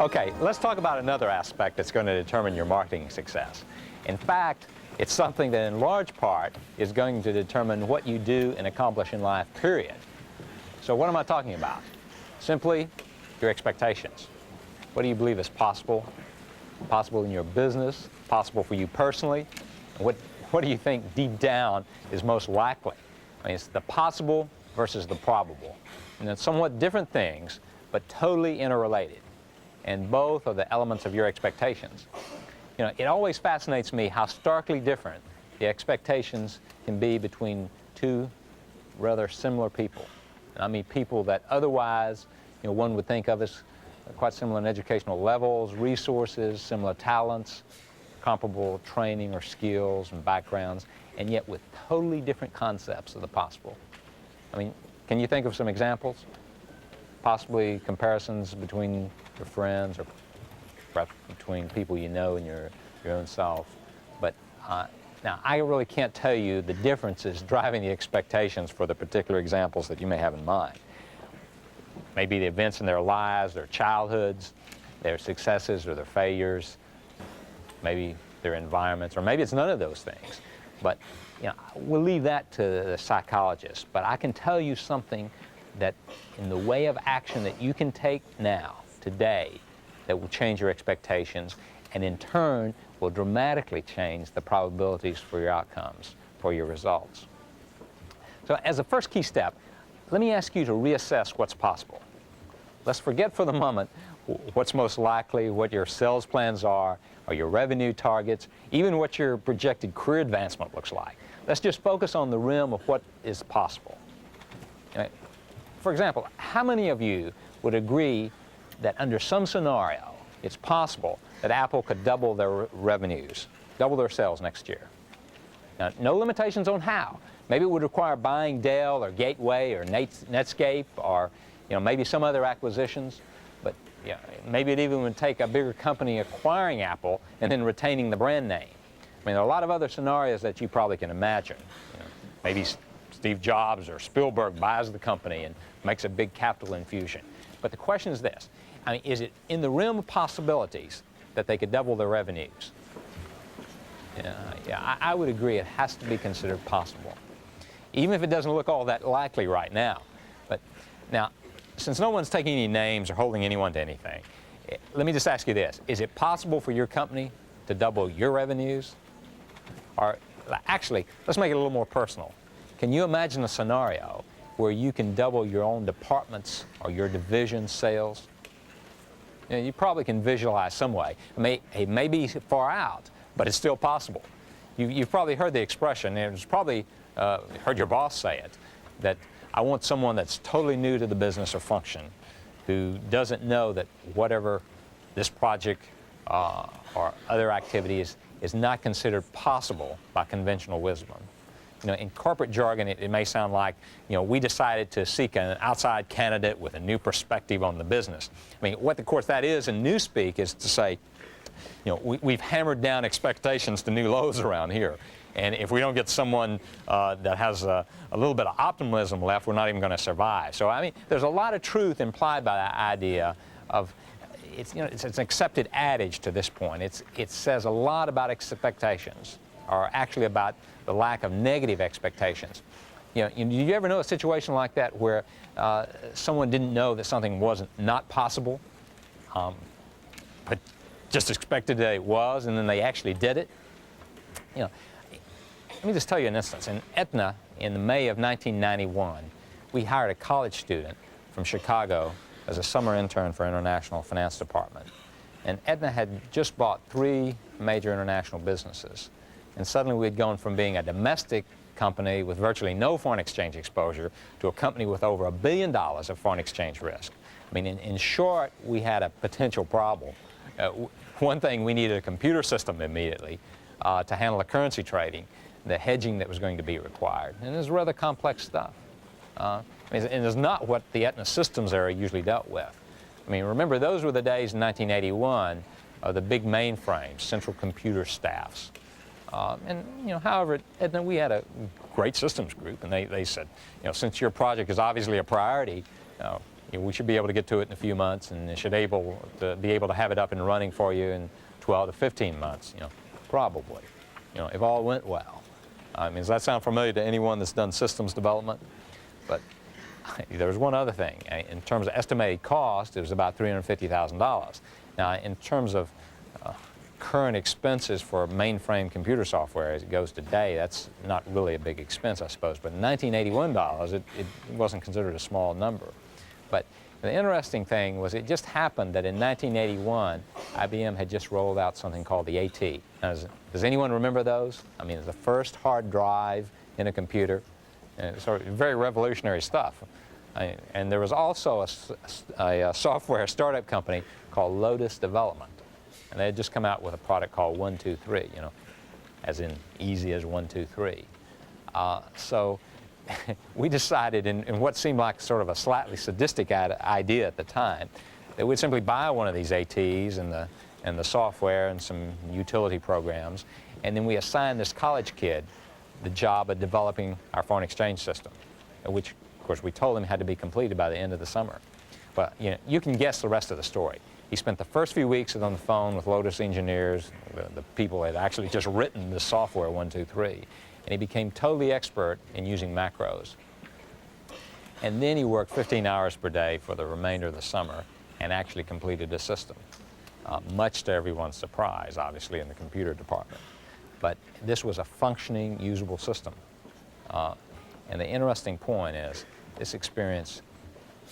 Okay, let's talk about another aspect that's going to determine your marketing success. In fact, it's something that in large part is going to determine what you do and accomplish in life, period. So what am I talking about? Simply your expectations. What do you believe is possible? Possible in your business, possible for you personally? And what do you think deep down is most likely? I mean, it's the possible versus the probable. And it's somewhat different things, but totally interrelated. And both are the elements of your expectations. You know, it always fascinates me how starkly different the expectations can be between two rather similar people. And I mean people that otherwise, you know, one would think of as quite similar in educational levels, resources, similar talents, comparable training or skills and backgrounds, and yet with totally different concepts of the possible. I mean, can you think of some examples? Possibly comparisons between your friends or perhaps between people you know and your own self. But now, I really can't tell you the differences driving the expectations for the particular examples that you may have in mind. Maybe the events in their lives, their childhoods, their successes or their failures, maybe their environments, or maybe it's none of those things. But you know, we'll leave that to the psychologist. But I can tell you something that in the way of action that you can take now, today, that will change your expectations and in turn will dramatically change the probabilities for your outcomes, for your results. So as a first key step, let me ask you to reassess what's possible. Let's forget for the moment what's most likely, what your sales plans are, or your revenue targets, even what your projected career advancement looks like. Let's just focus on the realm of what is possible. For example, how many of you would agree that under some scenario, it's possible that Apple could double their revenues, double their sales next year? Now, no limitations on how. Maybe it would require buying Dell or Gateway or Netscape or maybe some other acquisitions. But maybe it even would take a bigger company acquiring Apple and then retaining the brand name. I mean, there are a lot of other scenarios that you probably can imagine. Maybe Steve Jobs or Spielberg buys the company and makes a big capital infusion. But the question is this. I mean, is it in the realm of possibilities that they could double their revenues? I would agree it has to be considered possible, even if it doesn't look all that likely right now. But now, since no one's taking any names or holding anyone to anything, let me just ask you this. Is it possible for your company to double your revenues? Or actually, let's make it a little more personal. Can you imagine a scenario where you can double your own department's or your division's sales? You probably can visualize some way. It may be far out, but it's still possible. You've probably heard the expression, and it's probably heard your boss say it, that I want someone that's totally new to the business or function, who doesn't know that whatever this project or other activity is not considered possible by conventional wisdom. In corporate jargon, it may sound like, we decided to seek an outside candidate with a new perspective on the business. I mean, what, of course, that is in newspeak is to say, we've hammered down expectations to new lows around here. And if we don't get someone that has a little bit of optimism left, we're not even going to survive. So, I mean, there's a lot of truth implied by that idea of, it's an accepted adage to this point. It says a lot about expectations, or actually about the lack of negative expectations. Do you ever know a situation like that where someone didn't know that something wasn't not possible, but just expected that it was, and then they actually did it? Let me just tell you an instance. In Aetna, in May of 1991, we hired a college student from Chicago as a summer intern for International Finance Department. And Aetna had just bought 3 major international businesses. And suddenly we had gone from being a domestic company with virtually no foreign exchange exposure to a company with over $1 billion of foreign exchange risk. I mean, in short, we had a potential problem. One thing, we needed a computer system immediately to handle the currency trading, the hedging that was going to be required. And it was rather complex stuff. And it's not what the Aetna systems era usually dealt with. I mean, remember, those were the days in 1981 of the big mainframes, central computer staffs. However, at Aetna, we had a great systems group, and they said, since your project is obviously a priority, we should be able to get to it in a few months, and it should be able to have it up and running for you in 12 to 15 months, probably, if all went well. I mean, does that sound familiar to anyone that's done systems development? But there was one other thing. In terms of estimated cost, it was about $350,000. Now, in terms of current expenses for mainframe computer software as it goes today, that's not really a big expense, I suppose. But in 1981 dollars, it wasn't considered a small number. But the interesting thing was it just happened that in 1981, IBM had just rolled out something called the AT. Now, does anyone remember those? I mean, it's the first hard drive in a computer. Sort of very revolutionary stuff. And there was also a software startup company called Lotus Development. And they had just come out with a product called 1-2-3, as in easy as 1-2-3. So we decided in what seemed like sort of a slightly sadistic idea at the time that we'd simply buy one of these ATs and the software and some utility programs, and then we assigned this college kid the job of developing our foreign exchange system, which, of course, we told him had to be completed by the end of the summer. But you can guess the rest of the story. He spent the first few weeks on the phone with Lotus engineers, the people that had actually just written the software 1-2-3, and he became totally expert in using macros. And then he worked 15 hours per day for the remainder of the summer and actually completed the system, much to everyone's surprise, obviously, in the computer department. But this was a functioning, usable system. And the interesting point is this experience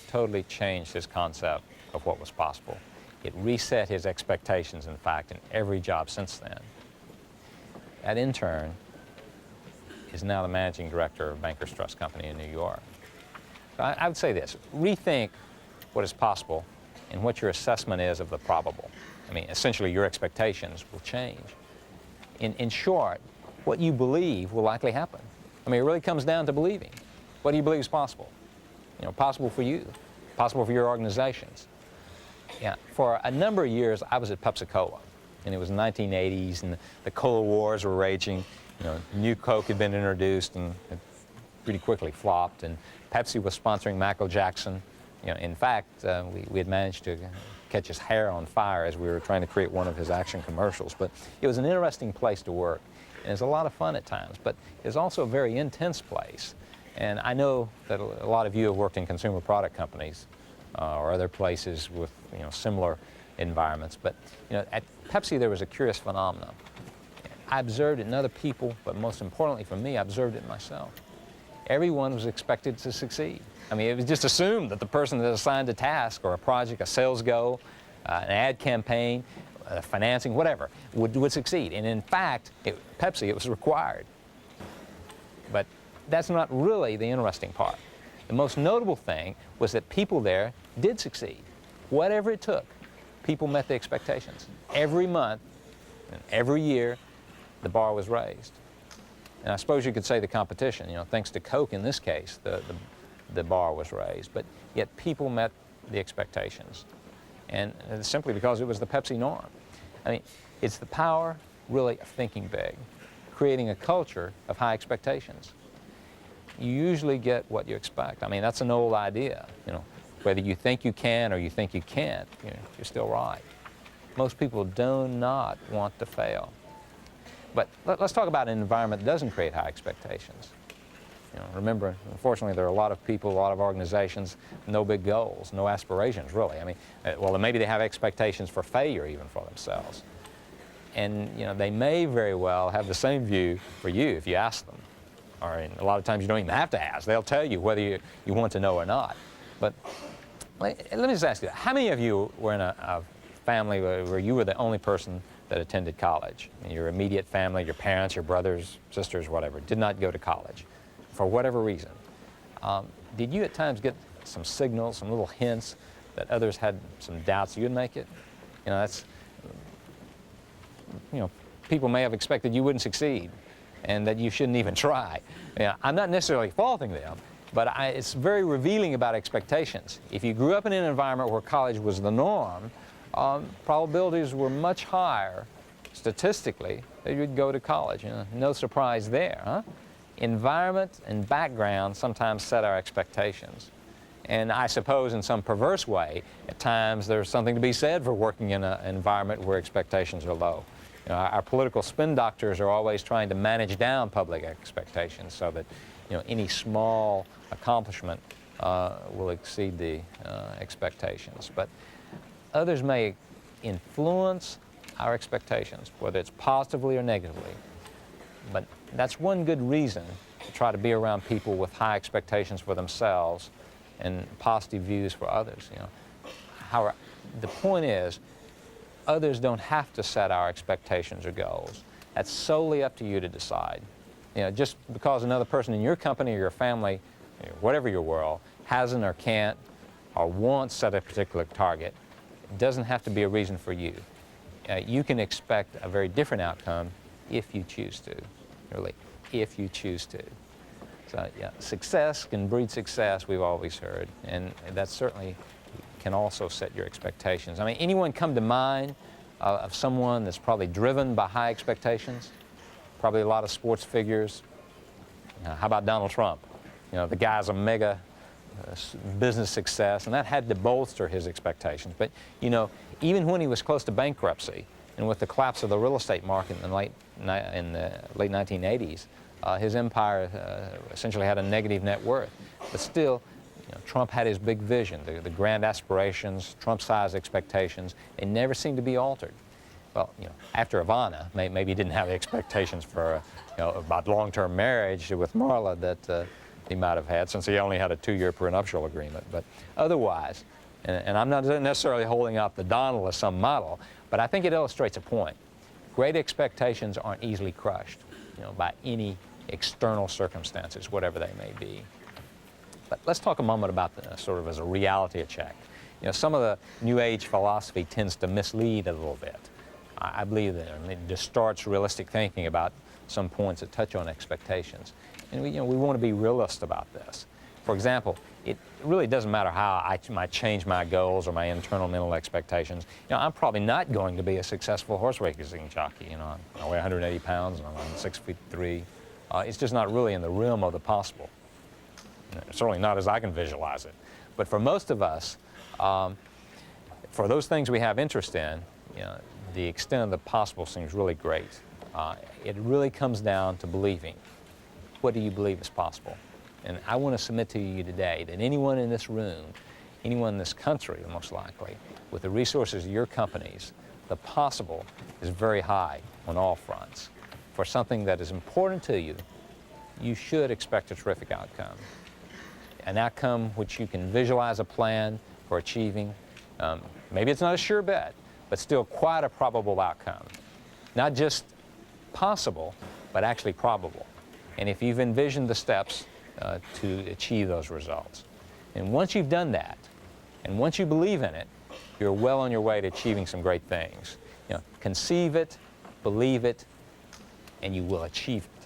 totally changed his concept of what was possible. It reset his expectations, in fact, in every job since then. That intern is now the managing director of Bankers Trust Company in New York. So I would say this: rethink what is possible and what your assessment is of the probable. I mean, essentially, your expectations will change. In short, what you believe will likely happen. I mean, it really comes down to believing. What do you believe is possible? Possible for you, possible for your organizations. Yeah, for a number of years, I was at Pepsi-Cola, and it was the 1980s, and the cola wars were raging. New Coke had been introduced, and it pretty quickly flopped, and Pepsi was sponsoring Michael Jackson. In fact, we had managed to catch his hair on fire as we were trying to create one of his action commercials. But it was an interesting place to work, and it was a lot of fun at times, but it was also a very intense place. And I know that a lot of you have worked in consumer product companies or other places with similar environments. But at Pepsi there was a curious phenomenon. I observed it in other people, but most importantly for me, I observed it myself. Everyone was expected to succeed. I mean, it was just assumed that the person that assigned a task or a project, a sales goal, an ad campaign, financing, whatever, would succeed. And in fact, Pepsi, it was required. But that's not really the interesting part. The most notable thing was that people there did succeed. Whatever it took, people met the expectations. Every month and every year, the bar was raised. And I suppose you could say the competition, thanks to Coke in this case, the bar was raised. But yet people met the expectations. And simply because it was the Pepsi norm. I mean, it's the power, really, of thinking big, creating a culture of high expectations. You usually get what you expect. I mean, that's an old idea. Whether you think you can or you think you can't, you're still right. Most people do not want to fail. But let's talk about an environment that doesn't create high expectations. Remember, unfortunately, there are a lot of people, a lot of organizations, no big goals, no aspirations, really. I mean, well, maybe they have expectations for failure even for themselves. And, they may very well have the same view for you if you ask them. Or a lot of times you don't even have to ask. They'll tell you whether you want to know or not. But let me just ask you, how many of you were in a family where you were the only person that attended college? Your immediate family, your parents, your brothers, sisters, whatever, did not go to college for whatever reason. Did you at times get some signals, some little hints that others had some doubts you'd make it? People may have expected you wouldn't succeed and that you shouldn't even try. I'm not necessarily faulting them, but it's very revealing about expectations. If you grew up in an environment where college was the norm, probabilities were much higher, statistically, that you'd go to college. No surprise there, huh? Environment and background sometimes set our expectations. And I suppose in some perverse way, at times there's something to be said for working in an environment where expectations are low. You know, our political spin doctors are always trying to manage down public expectations so that, you know, any small accomplishment will exceed the expectations. But others may influence our expectations, whether it's positively or negatively. But that's one good reason to try to be around people with high expectations for themselves and positive views for others. You know, however, the point is, others don't have to set our expectations or goals. That's solely up to you to decide. You know, just because another person in your company or your family, you know, whatever your world, hasn't or can't or won't set a particular target, it doesn't have to be a reason for you. You can expect a very different outcome if you choose to, really, if you choose to. So, yeah, success can breed success, we've always heard, and that certainly can also set your expectations. I mean, anyone come to mind of someone that's probably driven by high expectations? Probably a lot of sports figures. How about Donald Trump? You know, the guy's a mega business success, and that had to bolster his expectations. But, you know, even when he was close to bankruptcy, and with the collapse of the real estate market in the late 1980s, his empire essentially had a negative net worth. But still, you know, Trump had his big vision, the grand aspirations, Trump-sized expectations. They never seemed to be altered. Well, you know, after Ivana, maybe he didn't have the expectations for, you know, about long-term marriage with Marla that he might have had, since he only had a 2-year prenuptial agreement. But otherwise, and I'm not necessarily holding out the Donald as some model, but I think it illustrates a point. Great expectations aren't easily crushed, you know, by any external circumstances, whatever they may be. But let's talk a moment about the, sort of as a reality check. You know, some of the New Age philosophy tends to mislead a little bit. I believe that it distorts realistic thinking about some points that touch on expectations. And we want to be realist about this. For example, it really doesn't matter how I might change my goals or my internal mental expectations. You know, I'm probably not going to be a successful horse racing jockey. You know, I weigh 180 pounds and I'm 6'3". It's just not really in the realm of the possible. Certainly not as I can visualize it. But for most of us, for those things we have interest in, you know, the extent of the possible seems really great. It really comes down to believing. What do you believe is possible? And I want to submit to you today that anyone in this room, anyone in this country, most likely, with the resources of your companies, the possible is very high on all fronts. For something that is important to you, you should expect a terrific outcome. An outcome which you can visualize a plan for achieving. Maybe it's not a sure bet, but still quite a probable outcome. Not just possible, but actually probable. And if you've envisioned the steps to achieve those results. And once you've done that, and once you believe in it, you're well on your way to achieving some great things. You know, conceive it, believe it, and you will achieve it.